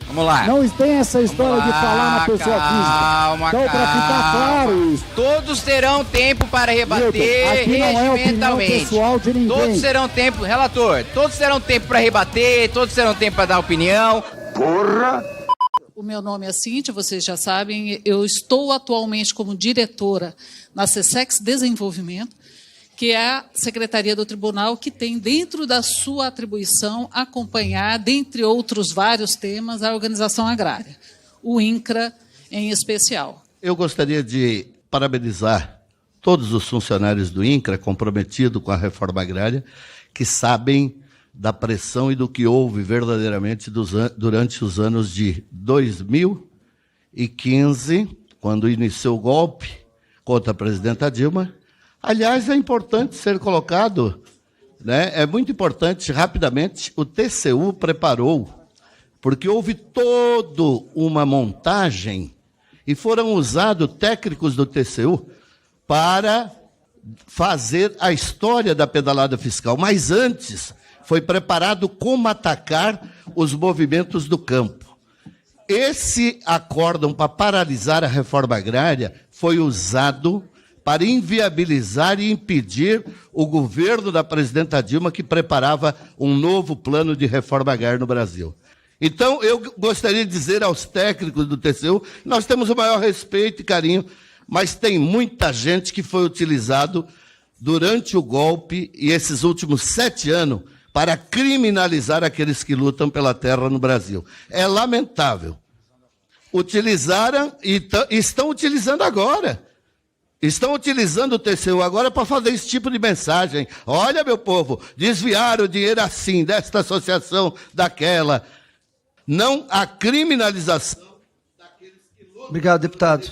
Vamos lá. Não tem essa história de falar na pessoa física. Então, para ficar claro isso. Todos terão tempo para rebater Milton, aqui não é opinião pessoal de ninguém. Todos terão tempo, relator, todos terão tempo para rebater, todos terão tempo para dar opinião. Porra! O meu nome é Cíntia, vocês já sabem, eu estou atualmente como diretora na SESEX Desenvolvimento, que é a Secretaria do Tribunal que tem dentro da sua atribuição acompanhar, dentre outros vários temas, a organização agrária, o INCRA em especial. Eu gostaria de parabenizar todos os funcionários do INCRA comprometidos com a reforma agrária, que sabem da pressão e do que houve verdadeiramente durante os anos de 2015, quando iniciou o golpe contra a presidenta Dilma. Aliás, é importante ser colocado, né? É muito importante, rapidamente, o TCU preparou, porque houve toda uma montagem e foram usados técnicos do TCU para fazer a história da pedalada fiscal. Mas antes, foi preparado como atacar os movimentos do campo. Esse acórdão para paralisar a reforma agrária foi usado para inviabilizar e impedir o governo da presidenta Dilma, que preparava um novo plano de reforma agrária no Brasil. Então, eu gostaria de dizer aos técnicos do TCU, nós temos o maior respeito e carinho, mas tem muita gente que foi utilizado durante o golpe e esses últimos 7 anos para criminalizar aqueles que lutam pela terra no Brasil. É lamentável. Utilizaram e estão utilizando agora. Estão utilizando o TCU agora para fazer esse tipo de mensagem. Olha, meu povo, desviaram o dinheiro assim, desta associação, daquela. Não a criminalização daqueles que lutam. Obrigado, deputado.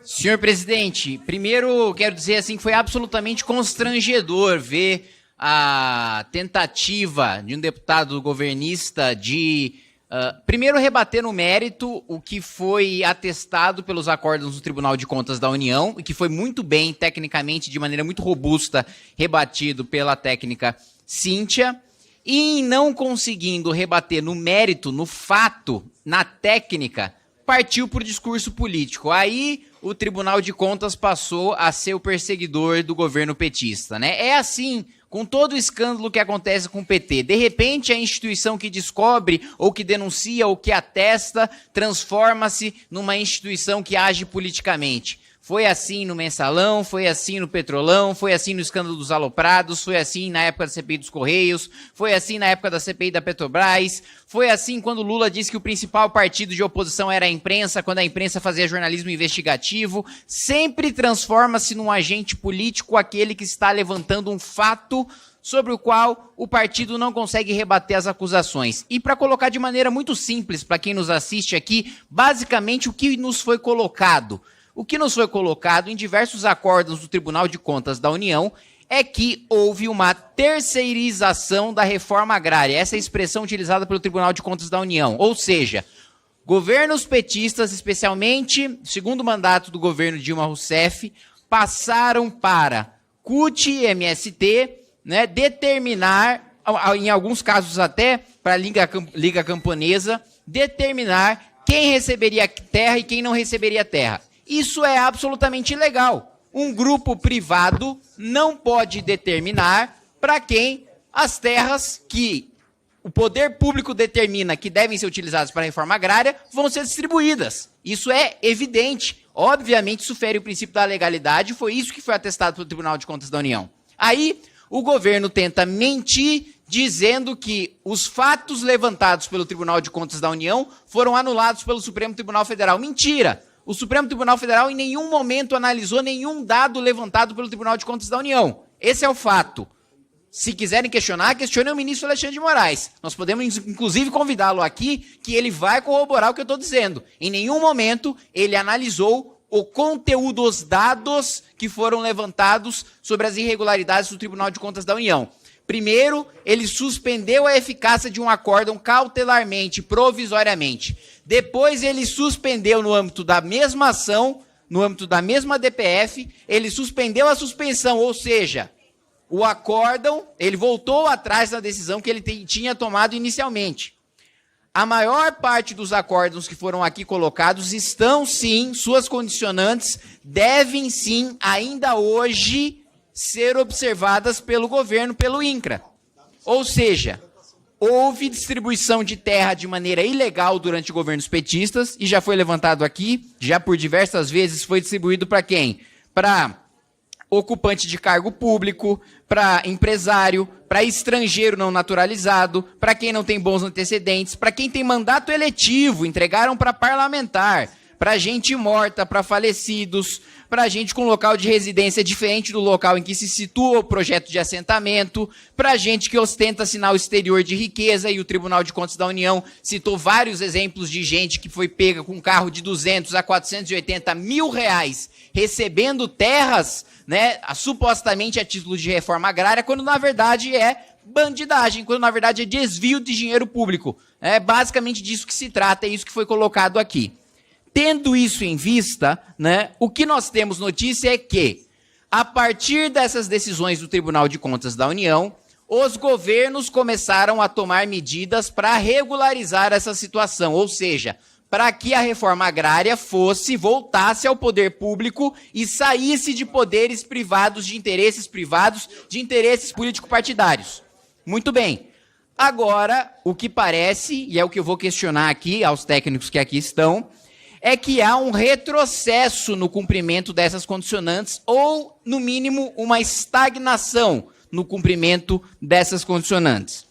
Senhor presidente, primeiro quero dizer assim que foi absolutamente constrangedor ver a tentativa de um deputado governista de primeiro rebater no mérito o que foi atestado pelos acórdãos do Tribunal de Contas da União e que foi muito bem, tecnicamente, de maneira muito robusta, rebatido pela técnica Cíntia, e em não conseguindo rebater no mérito, no fato, na técnica, partiu por discurso político. Aí o Tribunal de Contas passou a ser o perseguidor do governo petista, né? É assim, com todo o escândalo que acontece com o PT. De repente, a instituição que descobre, ou que denuncia, ou que atesta, transforma-se numa instituição que age politicamente. Foi assim no Mensalão, foi assim no Petrolão, foi assim no escândalo dos aloprados, foi assim na época da CPI dos Correios, foi assim na época da CPI da Petrobras, foi assim quando Lula disse que o principal partido de oposição era a imprensa, quando a imprensa fazia jornalismo investigativo. Sempre transforma-se num agente político aquele que está levantando um fato sobre o qual o partido não consegue rebater as acusações. E para colocar de maneira muito simples para quem nos assiste aqui, basicamente o que nos foi colocado. O que nos foi colocado em diversos acórdãos do Tribunal de Contas da União é que houve uma terceirização da reforma agrária. Essa é a expressão utilizada pelo Tribunal de Contas da União. Ou seja, governos petistas, especialmente segundo mandato do governo Dilma Rousseff, passaram para CUT e MST, né, determinar, em alguns casos até para a Liga Camponesa, determinar quem receberia terra e quem não receberia terra. Isso é absolutamente ilegal. Um grupo privado não pode determinar para quem as terras que o poder público determina que devem ser utilizadas para a reforma agrária vão ser distribuídas. Isso é evidente. Obviamente, isso fere o princípio da legalidade, foi isso que foi atestado pelo Tribunal de Contas da União. Aí, o governo tenta mentir, dizendo que os fatos levantados pelo Tribunal de Contas da União foram anulados pelo Supremo Tribunal Federal. Mentira! O Supremo Tribunal Federal em nenhum momento analisou nenhum dado levantado pelo Tribunal de Contas da União. Esse é o fato. Se quiserem questionar, questionem o ministro Alexandre de Moraes. Nós podemos, inclusive, convidá-lo aqui, que ele vai corroborar o que eu estou dizendo. Em nenhum momento ele analisou o conteúdo dos dados que foram levantados sobre as irregularidades do Tribunal de Contas da União. Primeiro, ele suspendeu a eficácia de um acórdão cautelarmente, provisoriamente. Depois, ele suspendeu no âmbito da mesma ação, no âmbito da mesma DPF, ele suspendeu a suspensão, ou seja, o acórdão, ele voltou atrás da decisão que ele tinha tomado inicialmente. A maior parte dos acórdãos que foram aqui colocados estão, sim, suas condicionantes devem, sim, ainda hoje ser observadas pelo governo, pelo INCRA. Ou seja, houve distribuição de terra de maneira ilegal durante governos petistas, e já foi levantado aqui, já por diversas vezes foi distribuído para quem? Para ocupante de cargo público, para empresário, para estrangeiro não naturalizado, para quem não tem bons antecedentes, para quem tem mandato eletivo, entregaram para parlamentar, para gente morta, para falecidos, para gente com local de residência diferente do local em que se situa o projeto de assentamento, para gente que ostenta sinal exterior de riqueza, e o Tribunal de Contas da União citou vários exemplos de gente que foi pega com um carro de 200 a 480 mil reais, recebendo terras, né, supostamente a título de reforma agrária, quando na verdade é bandidagem, quando na verdade é desvio de dinheiro público. É basicamente disso que se trata, é isso que foi colocado aqui. Tendo isso em vista, né, o que nós temos notícia é que, a partir dessas decisões do Tribunal de Contas da União, os governos começaram a tomar medidas para regularizar essa situação, ou seja, para que a reforma agrária voltasse ao poder público e saísse de poderes privados, de interesses político-partidários. Muito bem. Agora, o que parece, e é o que eu vou questionar aqui aos técnicos que aqui estão, é que há um retrocesso no cumprimento dessas condicionantes, ou, no mínimo, uma estagnação no cumprimento dessas condicionantes.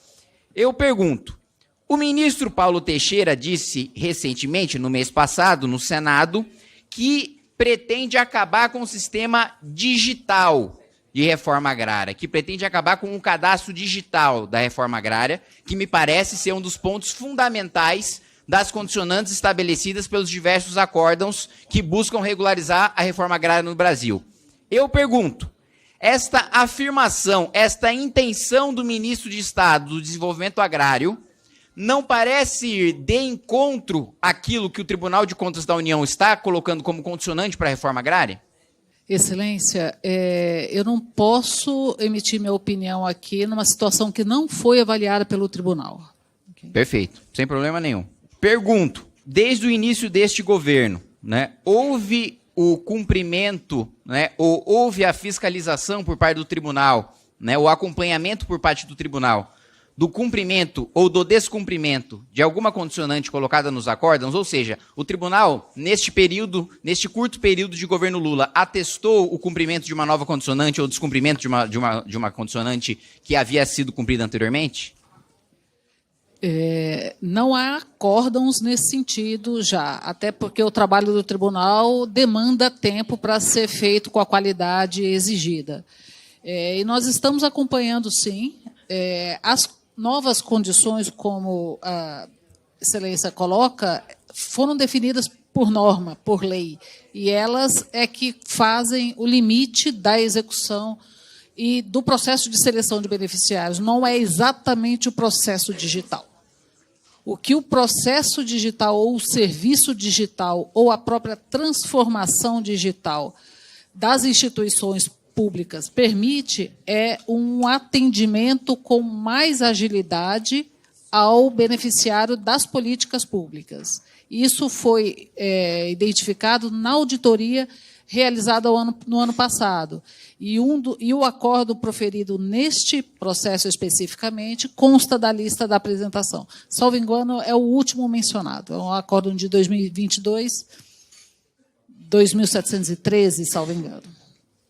Eu pergunto, o ministro Paulo Teixeira disse recentemente, no mês passado, no Senado, que pretende acabar com o sistema digital de reforma agrária, que pretende acabar com o cadastro digital da reforma agrária, que me parece ser um dos pontos fundamentais das condicionantes estabelecidas pelos diversos acórdãos que buscam regularizar a reforma agrária no Brasil. Eu pergunto, esta afirmação, esta intenção do ministro de Estado do Desenvolvimento Agrário não parece ir de encontro àquilo que o Tribunal de Contas da União está colocando como condicionante para a reforma agrária? Excelência, eu não posso emitir minha opinião aqui numa situação que não foi avaliada pelo tribunal. Okay? Perfeito, sem problema nenhum. Pergunto, desde o início deste governo, né, houve o cumprimento, né, ou houve a fiscalização por parte do tribunal, né, o acompanhamento por parte do tribunal, do cumprimento ou do descumprimento de alguma condicionante colocada nos acórdãos? Ou seja, o tribunal, neste curto período de governo Lula, atestou o cumprimento de uma nova condicionante ou descumprimento de uma condicionante que havia sido cumprida anteriormente? Não há acórdãos nesse sentido já, até porque o trabalho do tribunal demanda tempo para ser feito com a qualidade exigida. E nós estamos acompanhando, sim, as novas condições, como a Excelência coloca, foram definidas por norma, por lei, e elas é que fazem o limite da execução e do processo de seleção de beneficiários. Não é exatamente o processo digital. O que o processo digital ou o serviço digital ou a própria transformação digital das instituições públicas permite é um atendimento com mais agilidade ao beneficiário das políticas públicas. Isso foi identificado na auditoria realizada no ano passado. E o acordo proferido neste processo especificamente consta da lista da apresentação. Salvo engano, é o último mencionado. É um acordo de 2022, 2.713, salvo engano.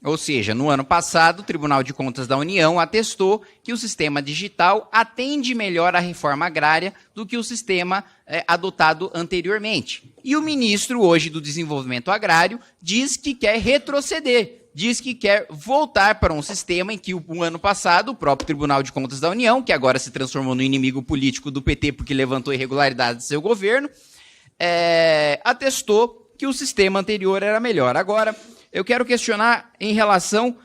Ou seja, no ano passado, o Tribunal de Contas da União atestou que o sistema digital atende melhor a reforma agrária do que o sistema adotado anteriormente. E o ministro, hoje, do Desenvolvimento Agrário, diz que quer retroceder, diz que quer voltar para um sistema em que, o ano passado, o próprio Tribunal de Contas da União, que agora se transformou no inimigo político do PT porque levantou irregularidades do seu governo, atestou que o sistema anterior era melhor. Agora, eu quero questionar em relação,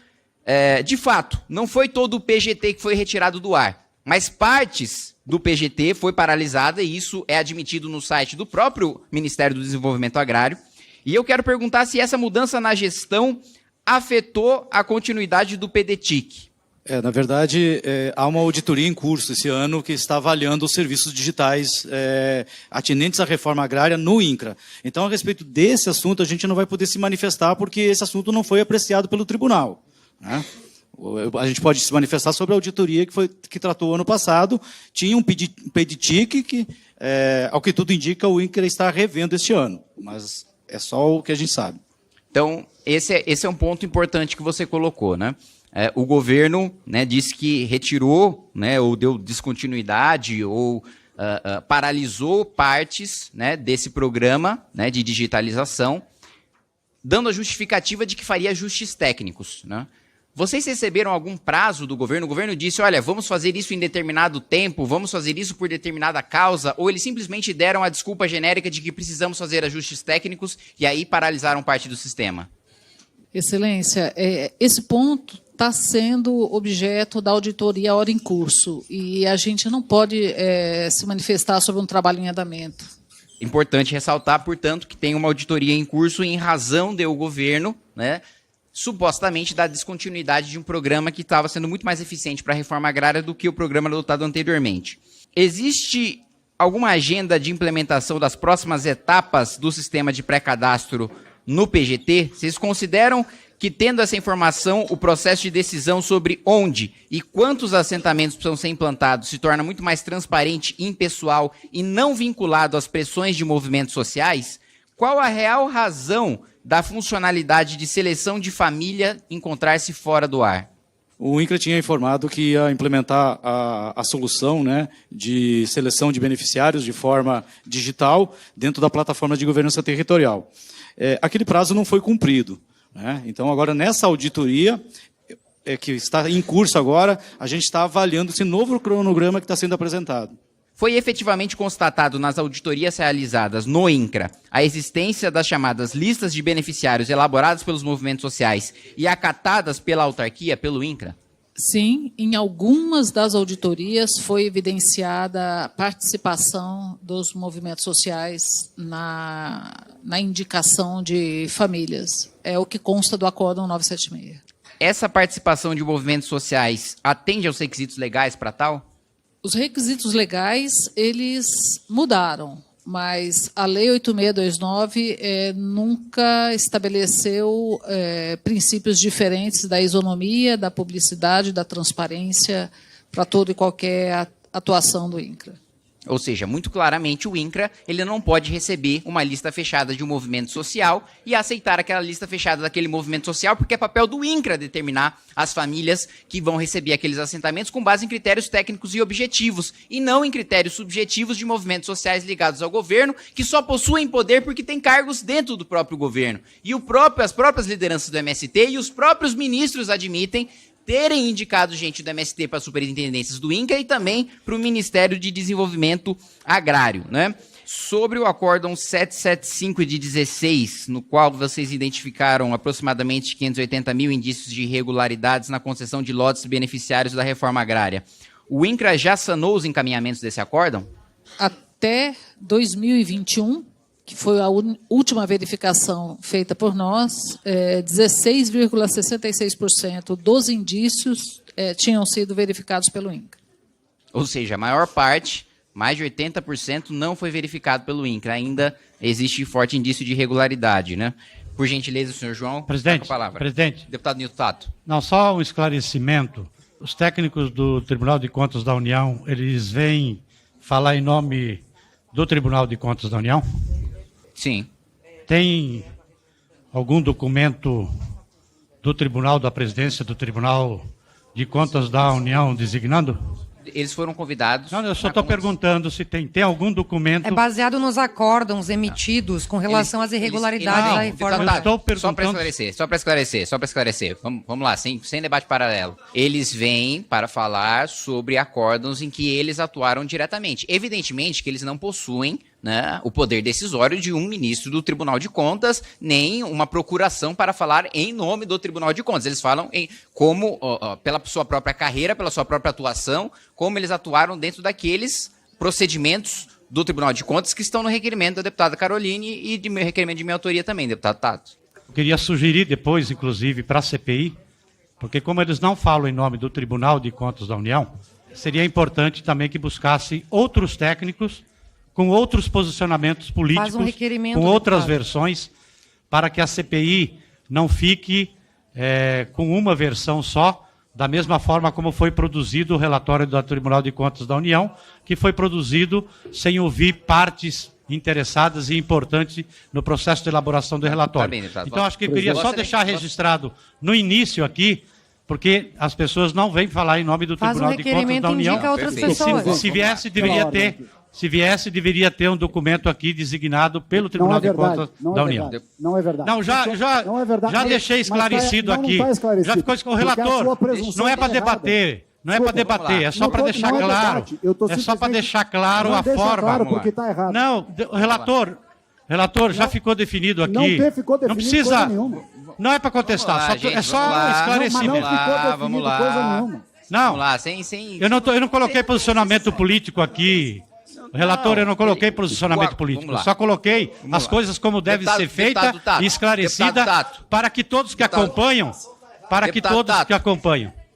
de fato, não foi todo o PGT que foi retirado do ar, mas partes do PGT foi paralisada, e isso é admitido no site do próprio Ministério do Desenvolvimento Agrário. E eu quero perguntar se essa mudança na gestão afetou a continuidade do PDTIC. Na verdade, há uma auditoria em curso esse ano que está avaliando os serviços digitais atinentes à reforma agrária no INCRA. Então, a respeito desse assunto, a gente não vai poder se manifestar porque esse assunto não foi apreciado pelo tribunal, né? A gente pode se manifestar sobre a auditoria que tratou ano passado. Tinha um PEDITIC que, ao que tudo indica, o INCRA está revendo este ano. Mas é só o que a gente sabe. Então, esse é um ponto importante que você colocou, né? O governo, né, disse que retirou, né, ou deu descontinuidade, ou paralisou partes, né, desse programa, né, de digitalização, dando a justificativa de que faria ajustes técnicos, né? Vocês receberam algum prazo do governo? O governo disse, olha, vamos fazer isso em determinado tempo, vamos fazer isso por determinada causa, ou eles simplesmente deram a desculpa genérica de que precisamos fazer ajustes técnicos e aí paralisaram parte do sistema? Excelência, esse ponto está sendo objeto da auditoria hora em curso e a gente não pode se manifestar sobre um trabalho em andamento. Importante ressaltar, portanto, que tem uma auditoria em curso em razão de o governo, né, supostamente dar descontinuidade de um programa que estava sendo muito mais eficiente para a reforma agrária do que o programa adotado anteriormente. Existe alguma agenda de implementação das próximas etapas do sistema de pré-cadastro no PGT? Vocês consideram que, tendo essa informação, o processo de decisão sobre onde e quantos assentamentos precisam ser implantados se torna muito mais transparente, impessoal e não vinculado às pressões de movimentos sociais? Qual a real razão da funcionalidade de seleção de família encontrar-se fora do ar? O INCRA tinha informado que ia implementar a solução, né, de seleção de beneficiários de forma digital dentro da plataforma de governança territorial. Aquele prazo não foi cumprido, né? Então, agora, nessa auditoria, que está em curso agora, a gente está avaliando esse novo cronograma que está sendo apresentado. Foi efetivamente constatado nas auditorias realizadas no INCRA a existência das chamadas listas de beneficiários elaboradas pelos movimentos sociais e acatadas pela autarquia, pelo INCRA? Sim, em algumas das auditorias foi evidenciada a participação dos movimentos sociais na indicação de famílias. É o que consta do Acórdão 976. Essa participação de movimentos sociais atende aos requisitos legais para tal? Os requisitos legais, eles mudaram, mas a Lei 8629 nunca estabeleceu princípios diferentes da isonomia, da publicidade, da transparência para toda e qualquer atuação do INCRA. Ou seja, muito claramente o INCRA ele não pode receber uma lista fechada de um movimento social e aceitar aquela lista fechada daquele movimento social, porque é papel do INCRA determinar as famílias que vão receber aqueles assentamentos com base em critérios técnicos e objetivos, e não em critérios subjetivos de movimentos sociais ligados ao governo, que só possuem poder porque têm cargos dentro do próprio governo. E as próprias lideranças do MST e os próprios ministros admitem terem indicado gente do MST para as superintendências do INCRA e também para o Ministério de Desenvolvimento Agrário, né? Sobre o Acórdão 775 de 16, no qual vocês identificaram aproximadamente 580 mil indícios de irregularidades na concessão de lotes beneficiários da reforma agrária, o INCRA já sanou os encaminhamentos desse acórdão? Até 2021, que foi a última verificação feita por nós, 16,66% dos indícios tinham sido verificados pelo INCRA. Ou seja, a maior parte, mais de 80%, não foi verificado pelo INCRA. Ainda existe forte indício de irregularidade, né? Por gentileza, senhor João, presidente, com a palavra. Presidente. Deputado Nilton Tato. Não, só um esclarecimento. Os técnicos do Tribunal de Contas da União, eles vêm falar em nome do Tribunal de Contas da União? Sim. Tem algum documento do Tribunal da Presidência, do Tribunal de Contas da União designando? Eles foram convidados... Não, eu só estou perguntando se tem algum documento... É baseado nos acórdãos emitidos com relação às irregularidades da reforma. Só para esclarecer. Vamos lá, sem debate paralelo. Eles vêm para falar sobre acórdãos em que eles atuaram diretamente. Evidentemente que eles não possuem, né, o poder decisório de um ministro do Tribunal de Contas, nem uma procuração para falar em nome do Tribunal de Contas. Eles falam pela sua própria carreira, pela sua própria atuação, como eles atuaram dentro daqueles procedimentos do Tribunal de Contas que estão no requerimento da deputada Caroline e de meu requerimento de minha autoria também, deputado Tato. Eu queria sugerir depois, inclusive, para a CPI, porque como eles não falam em nome do Tribunal de Contas da União, seria importante também que buscasse outros técnicos com outros posicionamentos políticos, requerimento, com outras deputado. versões, para que a CPI não fique com uma versão só, da mesma forma como foi produzido o relatório do Tribunal de Contas da União, que foi produzido sem ouvir partes interessadas e importantes no processo de elaboração do relatório. Tá bem, deputado. Então, acho que eu queria só deixar registrado no início aqui, porque as pessoas não vêm falar em nome do Faz um Tribunal de Contas requerimento da e União. indica outras Perfeito. pessoas. Se viesse, deveria ter um documento aqui designado pelo Tribunal de Contas da União. Não é verdade. Não, Não é verdade. já deixei esclarecido aqui. Já ficou com o relator. Não é para debater. Não é para debater, é só para deixar claro. É só para deixar claro a forma. Claro, porque está errado. Não, o relator, já ficou definido aqui. Não ficou definido Não precisa. coisa nenhuma. Não é para contestar, Vamos lá, gente, é só vamos lá. esclarecimento. Mas não ficou definido vamos lá. coisa nenhuma. Não, Vamos lá, sem... eu não coloquei posicionamento político aqui. Relator, eu não coloquei posicionamento político. Eu só coloquei as coisas como devem ser feitas e esclarecidas para que todos que acompanham,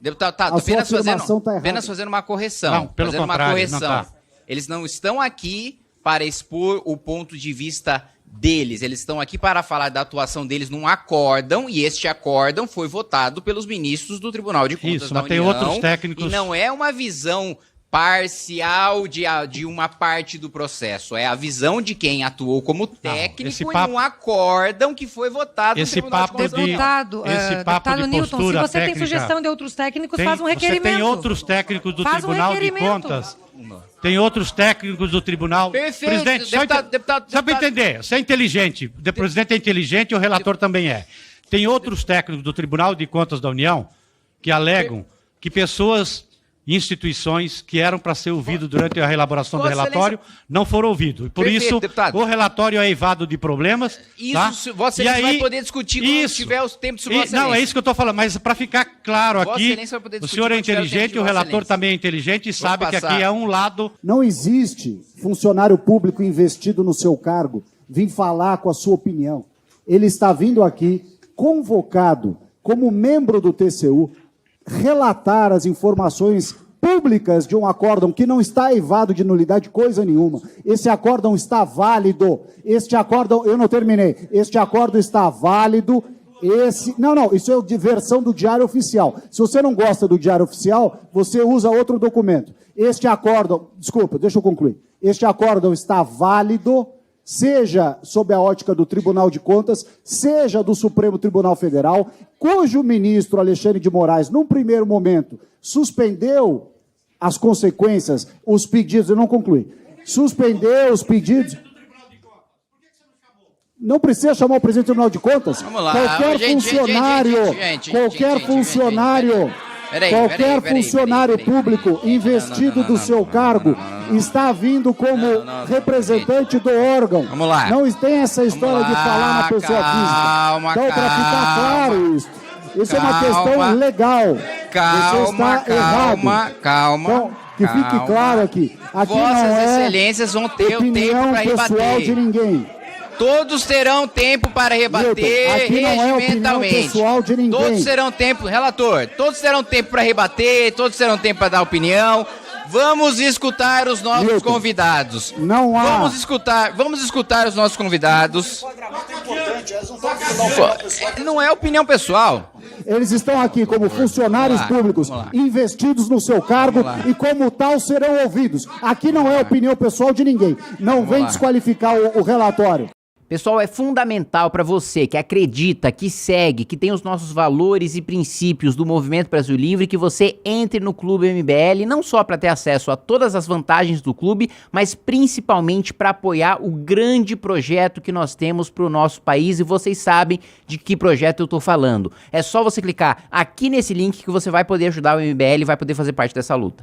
Deputado Tato, A sua afirmação tá errada. apenas fazendo uma correção. Não, pelo fazendo contrário, uma correção. não tá. Eles não estão aqui para expor o ponto de vista deles. Eles estão aqui para falar da atuação deles num acórdão, e este acórdão foi votado pelos ministros do Tribunal de Contas Isso, da mas tem União. outros técnicos. E não é uma visão parcial de uma parte do processo. É a visão de quem atuou como técnico esse em papo- um acórdão que foi votado no Esse Tribunal de papo Contas da União. Deputado de Newton, se postura você tem técnica, sugestão de outros técnicos, faz um requerimento. Você tem outros técnicos do Faz um Tribunal de requerimento. Contas. Tem outros técnicos do Tribunal. Perfeito, Presidente, só para entender, você é inteligente. O presidente é inteligente e o relator também é. Tem outros técnicos do Tribunal de Contas da União que alegam que pessoas, instituições que eram para ser ouvidas durante a elaboração do Vossa relatório não foram ouvidos. E por Perfeito, isso, deputado. o relatório é eivado de problemas. Isso, tá? Vossa E Excelência vai aí- poder discutir quando tiver os tempos de Vossa Excelência. Não, é isso que eu estou falando, mas para ficar claro Vossa aqui, Excelência vai poder o discutir senhor é quando tiver o tempo inteligente, de o Vossa relator Excelência. também é inteligente e sabe que passar. aqui é um lado. Não existe funcionário público investido no seu cargo vir falar com a sua opinião. Ele está vindo aqui convocado como membro do TCU relatar as informações públicas de um acórdão que não está eivado de nulidade coisa nenhuma. Esse acórdão está válido. Este acórdão, eu não terminei. Este acórdão está válido. Não, isso é de versão do Diário Oficial. Se você não gosta do Diário Oficial, você usa outro documento. Este acórdão, desculpa, deixa eu concluir. Este acórdão está válido, seja sob a ótica do Tribunal de Contas, seja do Supremo Tribunal Federal, cujo ministro Alexandre de Moraes, num primeiro momento, suspendeu as consequências, os pedidos, eu não concluí, suspendeu os pedidos. Não precisa chamar o presidente do Tribunal de Contas. Vamos lá. Qualquer funcionário público investido do seu cargo está vindo como representante do órgão. Vamos lá. Não tem essa história de falar na pessoa física. Então, para ficar claro isso. Isso é uma questão legal. Você está errado. Então, que fique claro aqui. Aqui não Vossas é Excelências vão ter o tempo opinião para pessoal rebater. de ninguém. Todos terão tempo para rebater Milton, aqui não é opinião regimentalmente. pessoal de ninguém. Todos terão tempo, relator, todos terão tempo para rebater, todos terão tempo para dar opinião. Vamos escutar os nossos Milton, convidados. não há- Vamos escutar os nossos convidados. Não é opinião pessoal. Eles estão aqui como funcionários públicos vamos lá. investidos no seu cargo e como tal serão ouvidos. Aqui não é opinião pessoal de ninguém. Não vem lá. desqualificar o relatório. Pessoal, é fundamental para você que acredita, que segue, que tem os nossos valores e princípios do Movimento Brasil Livre, que você entre no Clube MBL, não só para ter acesso a todas as vantagens do clube, mas principalmente para apoiar o grande projeto que nós temos para o nosso país, e vocês sabem de que projeto eu estou falando. É só você clicar aqui nesse link que você vai poder ajudar o MBL e vai poder fazer parte dessa luta.